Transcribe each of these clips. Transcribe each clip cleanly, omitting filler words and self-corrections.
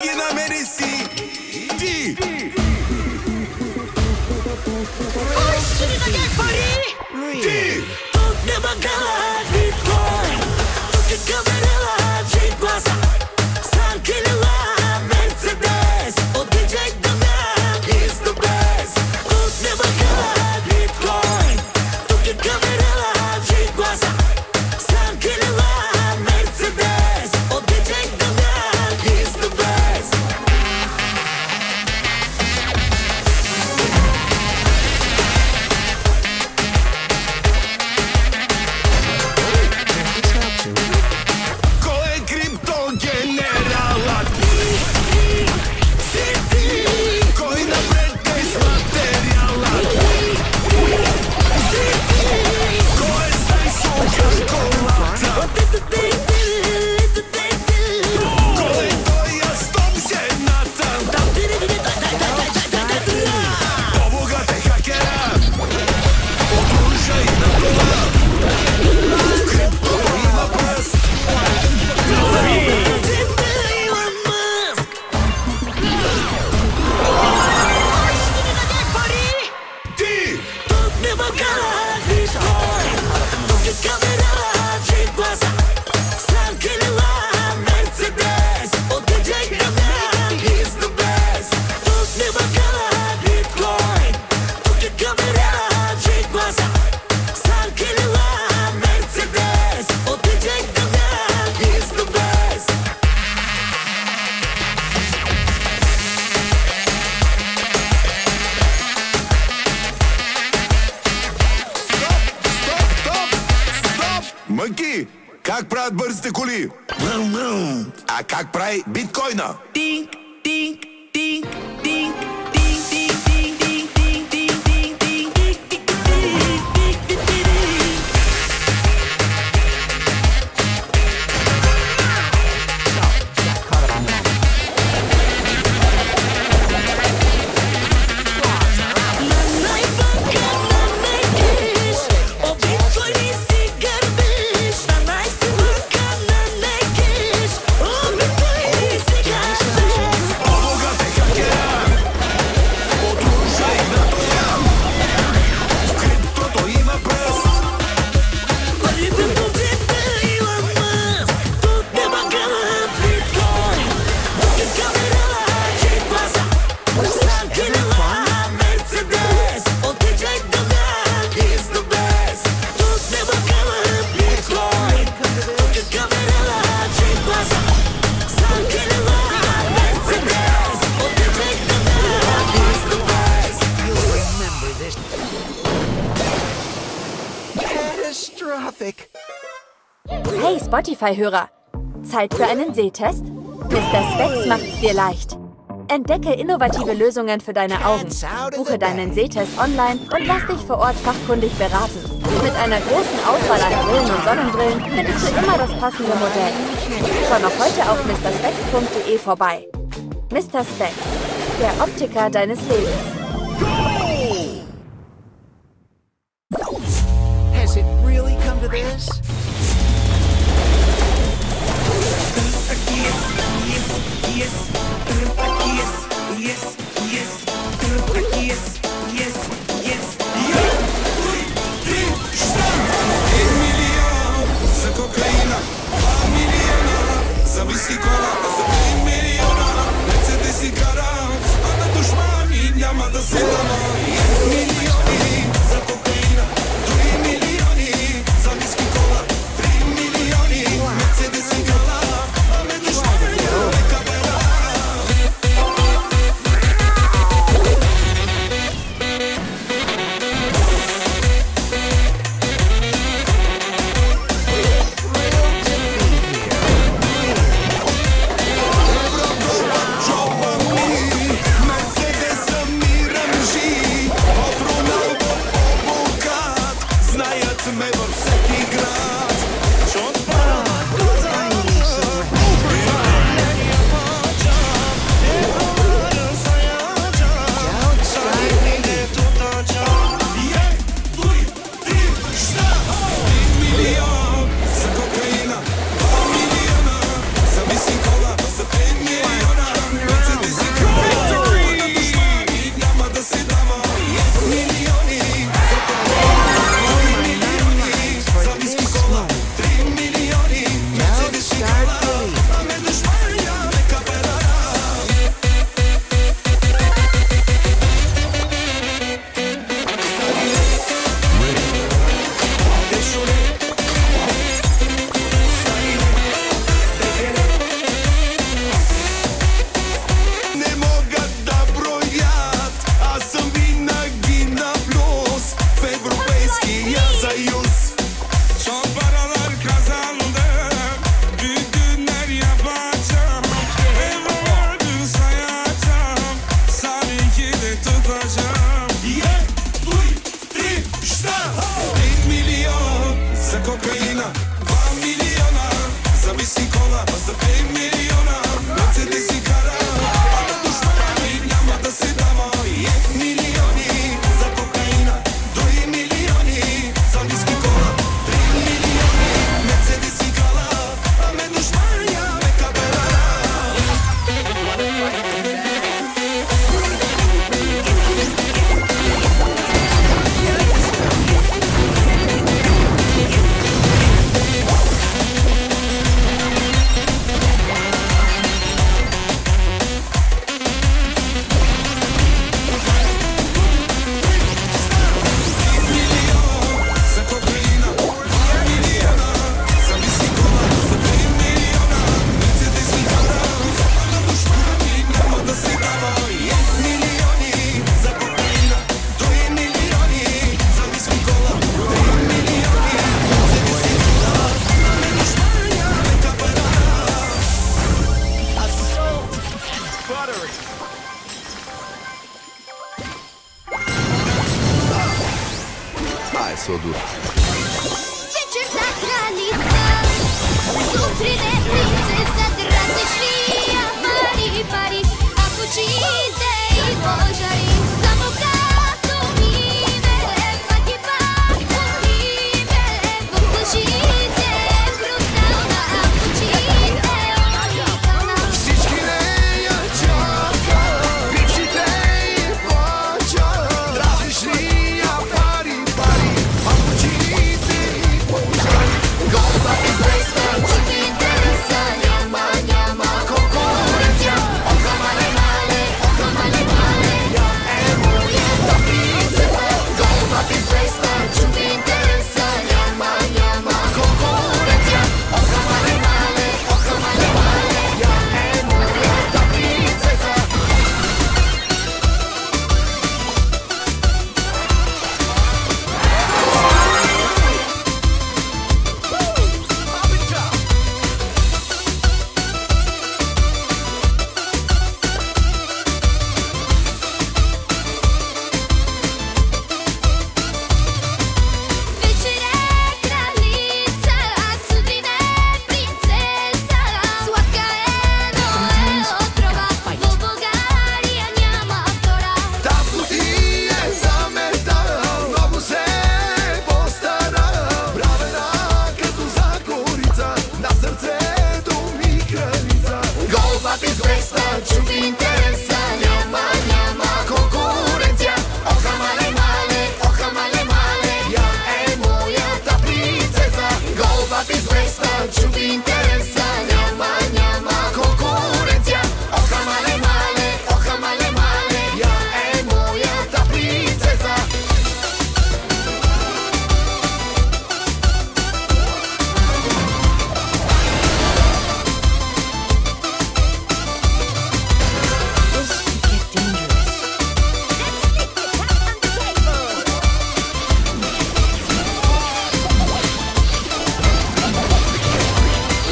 Ги намери си ти! Кой ще ни даде пари? Ти! Тук няма гала биткоин, тук е камерела, G-класа, Санкелела, Мерцедес, от диджей Дамян, is the best. Тук няма гала биткоин, тук е камерела, G-класа, Санкелела, Мерцедес, от диджей Дамян, is the best. Кой е криптогенералът? Си ти, Кой напред е с материалът? си ти. Кой е с колата? Кой е той а стоп жената? По-богат е хакера от оръжия и на кола. В криптото има пръст. Илон Мъск! Кой ще ни даде пари? Ти! Тук няма гала биткоин, тук е камерела, G-класа, Санкелела, Мерцедес, от диджей Дамян, is the best. Тук няма гала биткоин, тук е камерела, G-класа, Санкелела, Мерцедес, от диджей Дамян, is the best. Стоп! Мънки! Как правят бързите коли? А как прави биткоина? Тинг, тинг, тинг, тинг, тинг, тинг, тинг, тинг, тинг, тинг, тинг, тинг, тинг, тинг, тинг, тинг, тинг. Най-бърка нанекиш, о биткоини си гърбиш. Най-силъка нанекиш, о биткоини си гърбиш. По-богат е хакера от оръжия и на кола. В криптото има пръст. Парите повдигна Илон Мъск, тук няма гала биткоин, тук е камерела, G-класа, Санкелела, Мерцедес, от диджей Дамян, is the best. Тук няма гала биткоин, тук е камерела, G-класа, Санкелела, Мерцедес, от диджей Дамян, is the best. Catastrophic. Hey Spotify-Hörer, Zeit für einen Sehtest? Mr. Specs macht's dir leicht. Entdecke innovative Lösungen für deine Augen. Buche deinen Sehtest online und lass dich vor Ort fachkundig beraten. Mit einer großen Auswahl an Brillen und Sonnenbrillen findest du immer das passende Modell. Schau noch heute auf mrspecs.de vorbei. Mr. Specs, der Optiker deines Lebens. Has it really come to this? За кокаина, 2 милиона. За виски кола, за 3 милиона. Мерцедес и кара, а на душмани няма да се дава. Милиони за кокаина, 3 милиони. За виски кола, 3 милиони. Мерцедес и кара, а на душмани нека бера. buttery. Also du. Wieczerna kralica, sutrine princesa, različnija mari pari, a počite I požari, samo kako ime, pa ti paku ime, pokažite brutalna, a počite unikana. Всички нея чака, пипсите И плача, различния пари, а почините И пожари. Голда известна, чути интереса, няма конкуренция. Оха мале, я моята принцеса. Голда известна, чути интереса, няма конкуренция. Оха мале, я моята принцеса. Večer je kraljica, a sutrine princesa. Słatka otrova, vo Bulgarija няма втора. Татко ти замета, много се постара. Бравена като закорица, на сърцето ми кралица. Голбата известна, чути интереса, няма конкуренция. Оха мале, я моята принцеса. Голбата известна, чути интереса, няма конкуренция. Оха мале, я моята принцеса.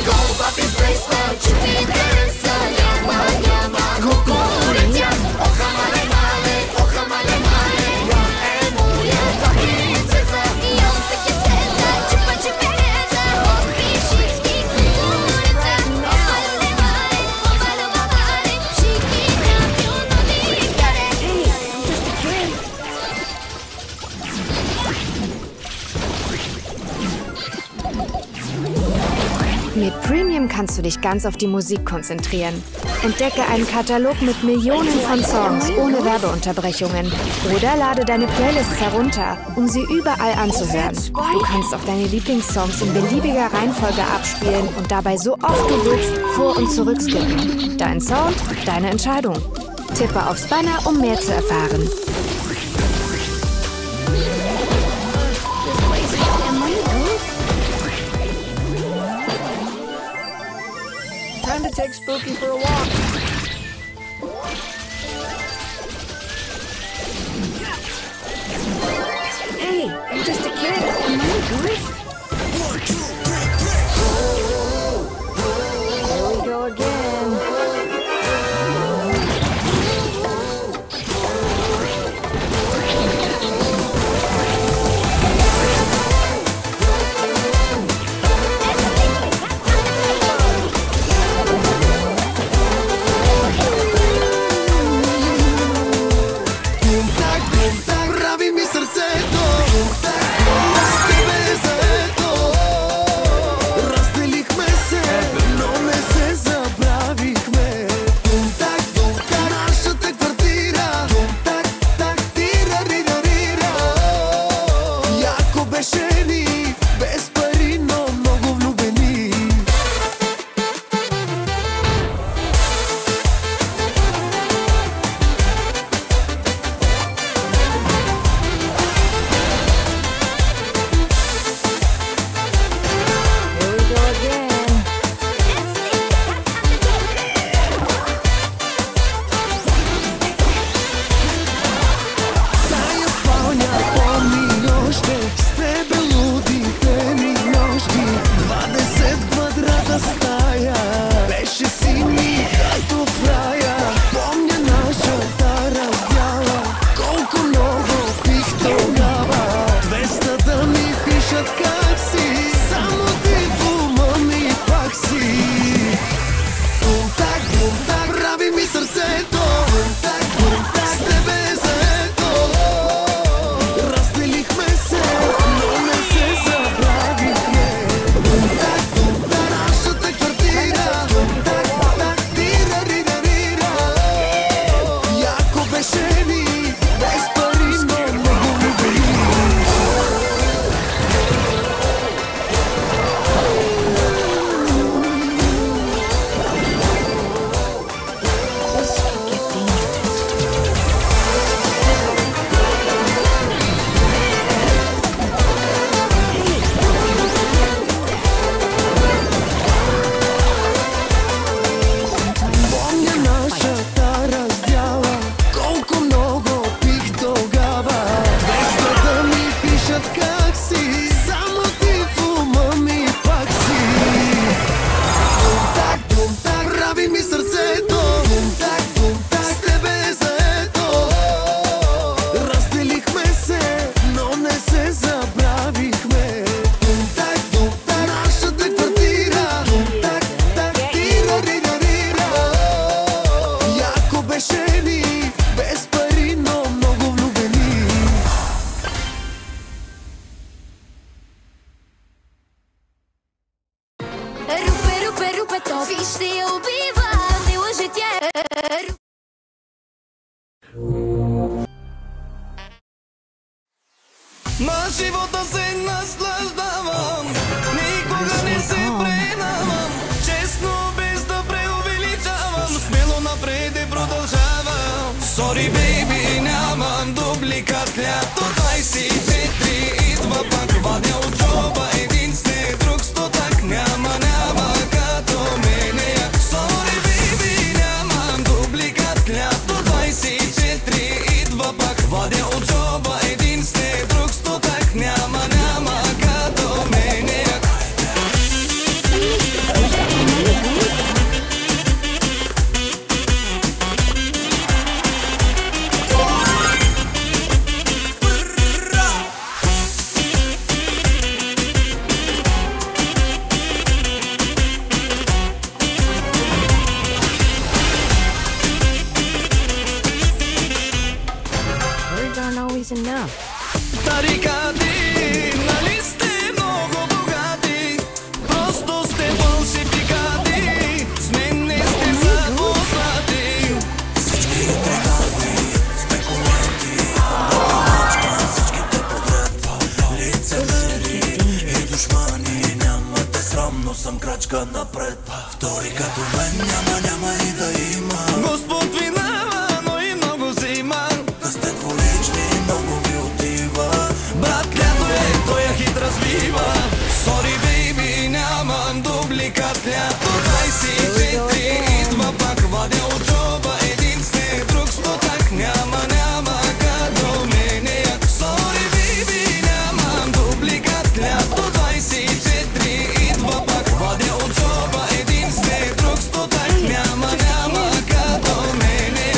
Голбата известна, чути интереса, няма конкуренция. Оха мале, я моята принцеса. I on takie serca, ciupa ciupereza, Okrzyszewski kukurydza. Omalowali, wszyscy na wikare. Mit Premium kannst du dich ganz auf die Musik konzentrieren. Entdecke einen Katalog mit Millionen von Songs ohne Werbeunterbrechungen. Oder lade deine Playlists herunter, um sie überall anzuhören. Du kannst auch deine Lieblingssongs in beliebiger Reihenfolge abspielen und dabei so oft du willst vor- und zurückskippen. Dein Sound, deine Entscheidung. Tippe aufs Banner, um mehr zu erfahren. Time to take Spooky for a walk. Hey, I'm just a kid. Am I a goose? Here we go again. мешени, без пари, но много влюбени. Рупе, то вижте я убива, не лъже тя. На живота се наслаждавам, никога не се предавам, честно без да преувеличавам, смело напред и продължавам. Sorry baby, нямам дубликат, лято 24 идва пак, вадя от джоба един след друг стотак, няма като мене. Sorry baby, нямам дубликат, лято 24 идва пак, вадя от джоба един след друг стотак, няма като мене. Enough. Тарикати, нали сте много богати, просто сте фалшификати, с мен не сте запознати. Всички предави, спекуланти, всички те погребва, лицемери и душмани, няма те срам, но съм крачка напред. Втори като мен няма и да има. Господ винава, но и много взима. Да сте двулични, много ви отива. Брат, лято е, той хит разбива. Sorry baby, нямам дубликат, лято 24 идва пак, вадя от джоба един след друг стотак, няма като мене. Sorry baby, нямам дубликат, лято 24 идва пак, вадя от джоба един след друг стотак, няма като мене.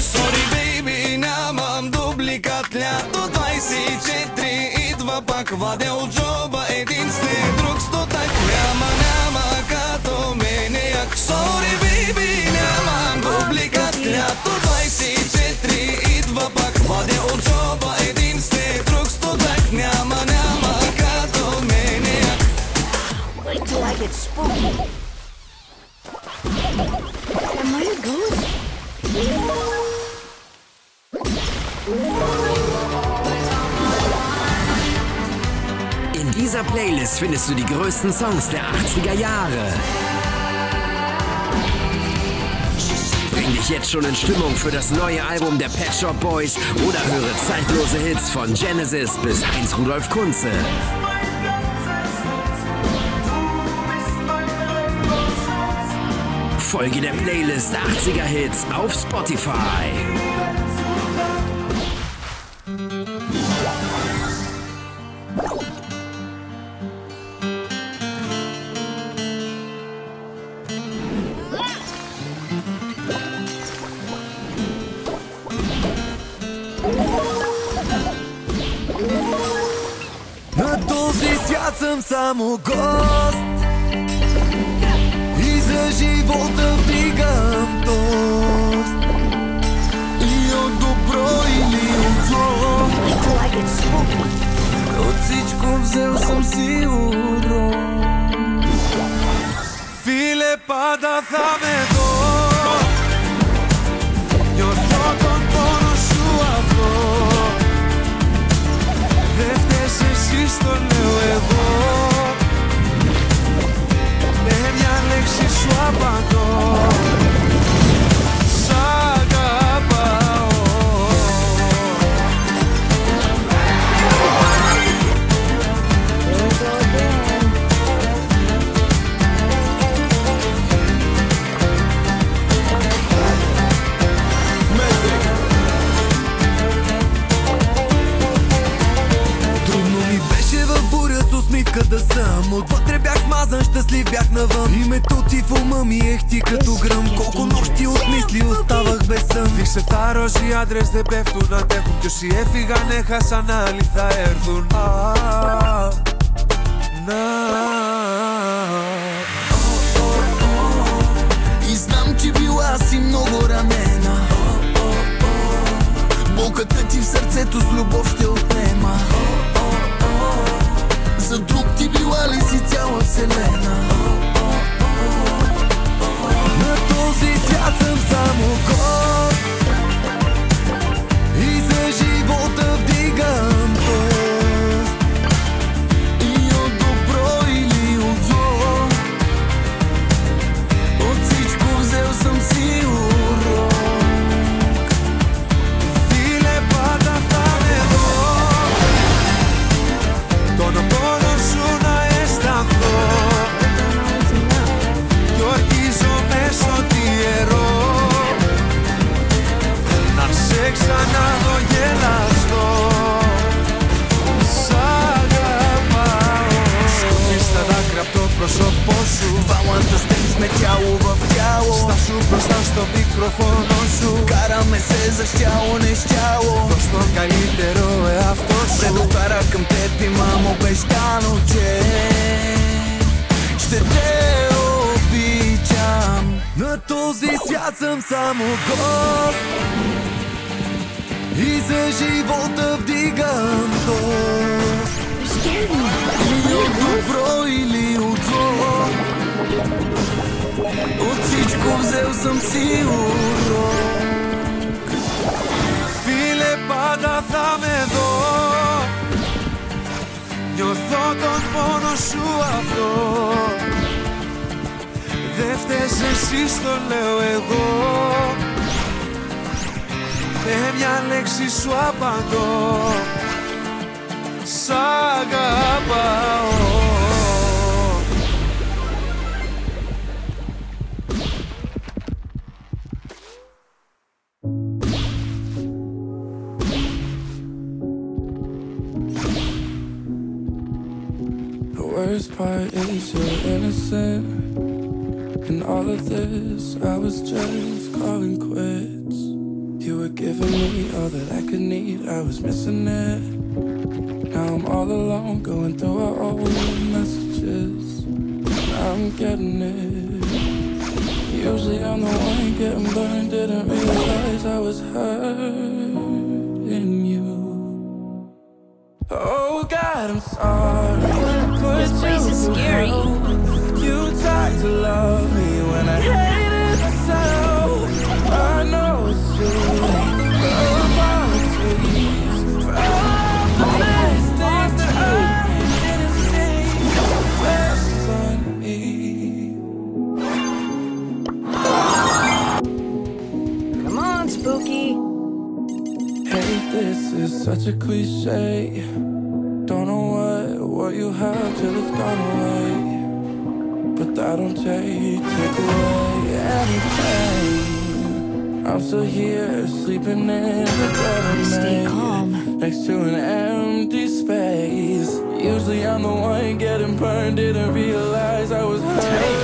Sorry baby, нямам дубликат, лято 24 идва пак, вадя от джоба един след друг стотак, няма като мене. Sorry baby, нямам дубликат, лято 24 идва пак, вадя от джоба един след друг стотак, няма като мене. Wait till I get spooky. Am I a ghost? In dieser Playlist findest du die größten Songs der 80er Jahre. Bring dich jetzt schon in Stimmung für das neue Album der Pet Shop Boys oder höre zeitlose Hits von Genesis bis Heinz-Rudolf Kunze. Folge der Playlist 80er Hits auf Spotify. На този свят съм само гост и за живота вдигам тост. И от добро или от зло, Wait till I get spooky. от всичко взел съм си урок. File pada θαμετό, νιώθω τον πόνο σου αυτό. Δεν φταίς εσύ, στο λέω εγώ, με μια λέξη σου απαντώ. Σ' αγαπάω. с усмивка да съм. Отвътре бях смазан, щастлив бях навън. Името ти в ума ми ехти като гръм. Колко нощи от мисли оставах без сън. Δείξε τα ροζ, οι άντρες δεν πέφτουν, αντέχουν. Κι όσοι έφυγαν έχασαν, άλλοι θα έρθουν. И знам, че била си много ранена. Болката ти в сърцето с любов ще отнема. За друг ти била ли си цяла вселена? На този свят съм само гост и за живота вдигам тост. И от добро или от зло, от всичко взел съм си урок. Φίλε, πάντα θα με δω, τον πόνο σου να αισθανθώ. Κι ορκίζομαι σ' ό,τι ιερό, να σε ξαναδώ γελαστό. Σ' αγαπάω. Και στα δάκρυα απ' το πρόσωπό σου, Двамата с теб сме тяло в тяло. στάσου μπροστά στο μικρόφωνο σου. Караме се за щяло, не щяло. Προς τον καλύτερο εαυτό σου. Предотваря към теб, имам обещано, че ще те обичам. На този свят съм само гост и за живота вдигам тост. Или от добро, или от зло, от всичко взел съм си урок. Φίλε, πάντα θα με δω, νιώθω τον πόνο σου αυτό. Δεν φταίς εσύ, στο λέω εγώ, με μια λέξη σου απαντώ. Σ' αγαπάω. The worst part is you're innocent. In all of this, I was just calling quits. You were giving me all that I could need, I was missing it. Now I'm all alone, going through our old messages. Now I'm getting it. Usually I'm the one getting burned, didn't realize I was hurting you. Oh God, I'm sorry. This place is scary. You tried to love me when I hated myself. I know it's true. Apologies for all the mistakes that I didn't see. Lessons on me. Come on, Spooky. Hey, this is such a cliche. Don't know what you have till it's gone away. But that don't take away anything. I'm still here, sleeping in the bed of Stay calm. next to an empty space. Usually I'm the one getting burned, didn't realize I was hurting.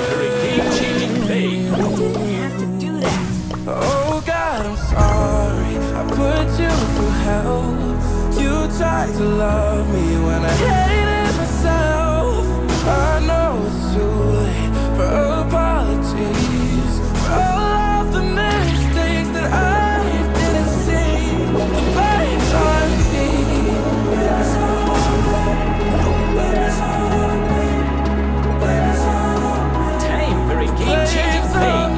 Oh God, I'm sorry, I put you through hell. You tried to love me when I hated myself. I know it's too late for apologies for all of the mistakes that I didn't see. The blame's on me. Time for a game-changing thing.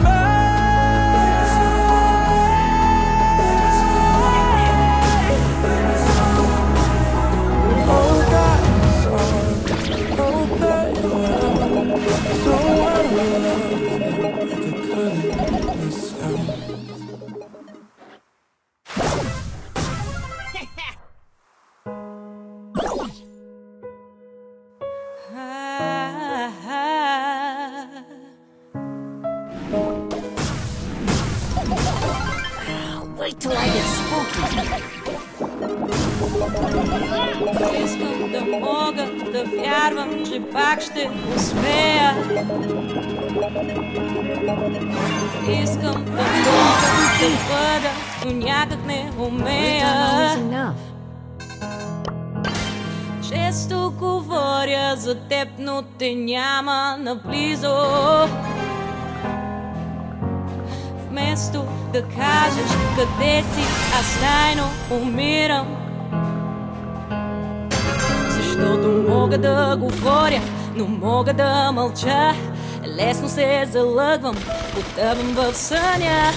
Wait till I get spooky. Искам да мога да вярвам, че пак ще успея. Искам да мога да бъда, но някак не умея. Често говоря за теб, но те няма наблизо. Вместо да кажеш къде си, аз тайно умирам. Защото мога да говоря, но мога да мълча. Лесно се залъгвам, потъвам в съня.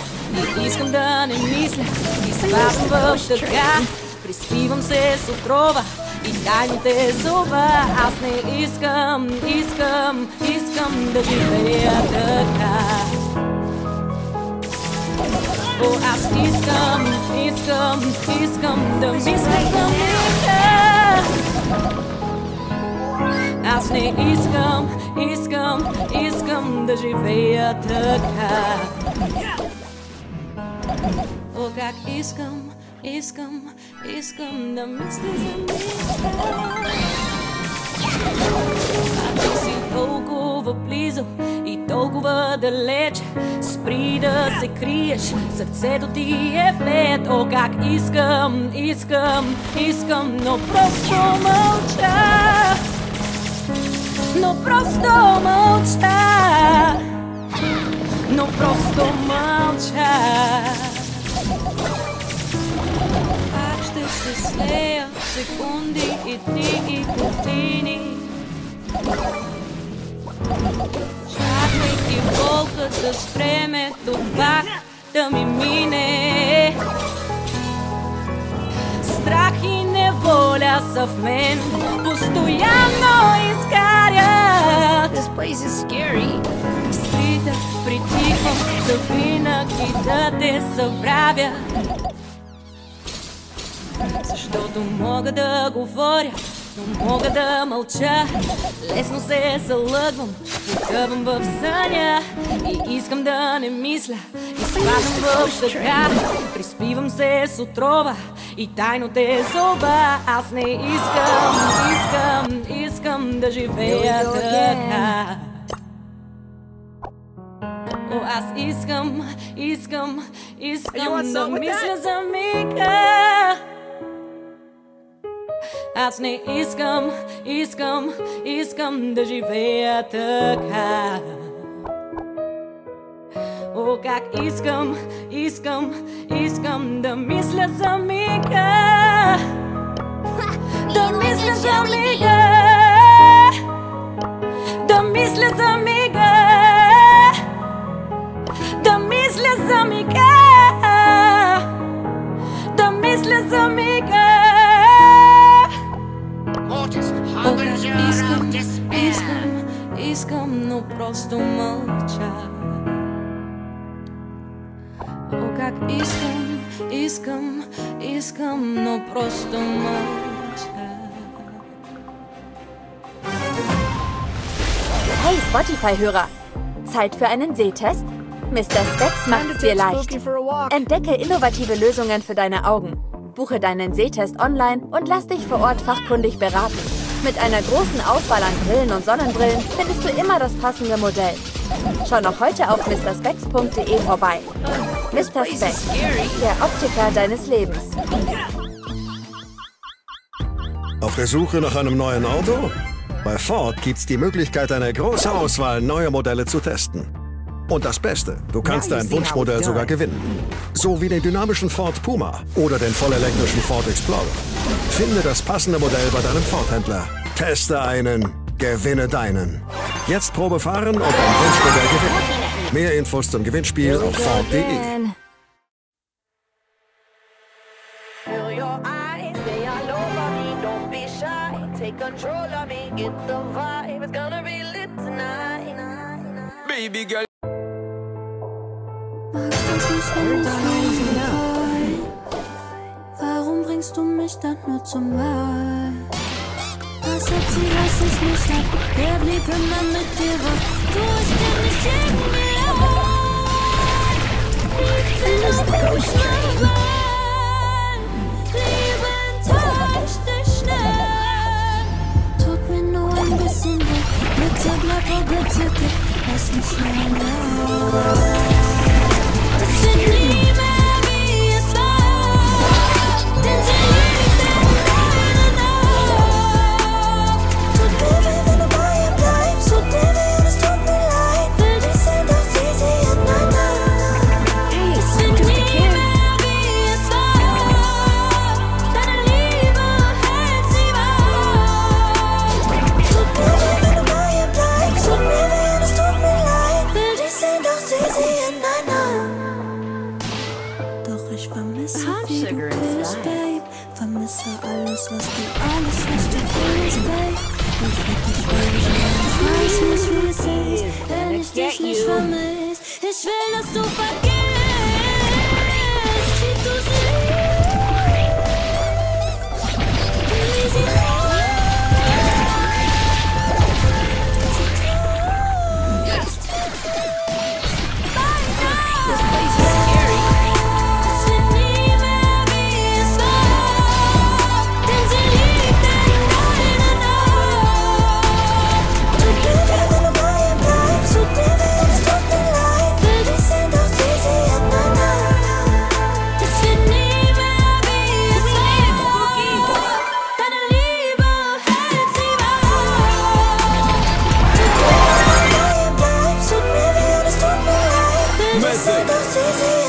И искам да не мисля, изпадам в тъга. Приспивам се с отрова и тайните зуба. Аз не искам да живея така. О, аз искам да мисля самата. Аз не искам да живея така. О, как искам да мисля за мига. А ти си толкова близо и толкова далеч. Спри да се криеш, сърцето ти е в лед. О, как искам, но просто мълча. Но просто мълча. Как ще се слея секунди и дни и години, чакайки болката с времето пак да ми мине. Страх и неволя са в мен, постоянно изгарят. This place is scary. Спри да притихвам, завинаги да те забравя. Защото мога да говоря, но мога да мълча. Лесно се залъгвам, потъвам в съня. И искам да не мисля, изпадам в тъга. Приспивам се с отрова и тайно те зуба. Аз не искам да живея така. О, аз искам да мисля за мига. Аз не искам да живея така. О, как искам да мисля за мига. Да мисля за мига. Да мисля за мига. Да мисля за мига. Да мисля за мига. Искам, но просто мълча. О, как искам, но просто мълча. Hey Spotify-Hörer, Zeit für einen Sehtest? Mr. Specs macht's dir leicht. Entdecke innovative Lösungen für deine Augen. Buche deinen Sehtest online und lass dich vor Ort fachkundig beraten. Mit einer großen Auswahl an Brillen und Sonnenbrillen findest du immer das passende Modell. Schau noch heute auf mrspecs.de vorbei. Mr. Specs, der Optiker deines Lebens. Auf der Suche nach einem neuen Auto? Bei Ford gibt's die Möglichkeit, eine große Auswahl neuer Modelle zu testen. Und das Beste, du kannst dein Wunschmodell sogar gewinnen. So wie den dynamischen Ford Puma oder den vollelektrischen Ford Explorer. Finde das passende Modell bei deinem Ford-Händler. Teste einen, gewinne deinen. Jetzt Probe fahren und dein Wunschmodell gewinnen. Mehr Infos zum Gewinnspiel auf Ford.de. Baby girl. Warum bringst du mich dann nur zum Mal? Was hat sie, was ich nicht hab? Wer blieb immer mit dir wach? Du hast dir nicht irgendwie leid. Liebe bitte bleib, oh bitte, lass mich allein. Es wird nie mehr wie es war, denn sie liebt den Weinen. Tut mir weh, wenn du bei ihr bleibst, tut mir weh und es tut mir leid. Will dich sehen, doch sie in nein, nein. Es wird nie mehr wie es war, deine Liebe hält sie wahr. Tut mir weh, wenn du bei ihr bleibst, tut mir weh und es tut mir leid. Will dich sehen, doch sie in nein, nein. Doch ich vermisse, wie du küsst, Babe. Vermisse alles, was du bist, Babe. Ich will dich, weil ich weiß nicht, wie es ist, wenn ich dich nicht vermiss. Ich will, dass du vergisst, wie du sie liebst, wie sie Messi.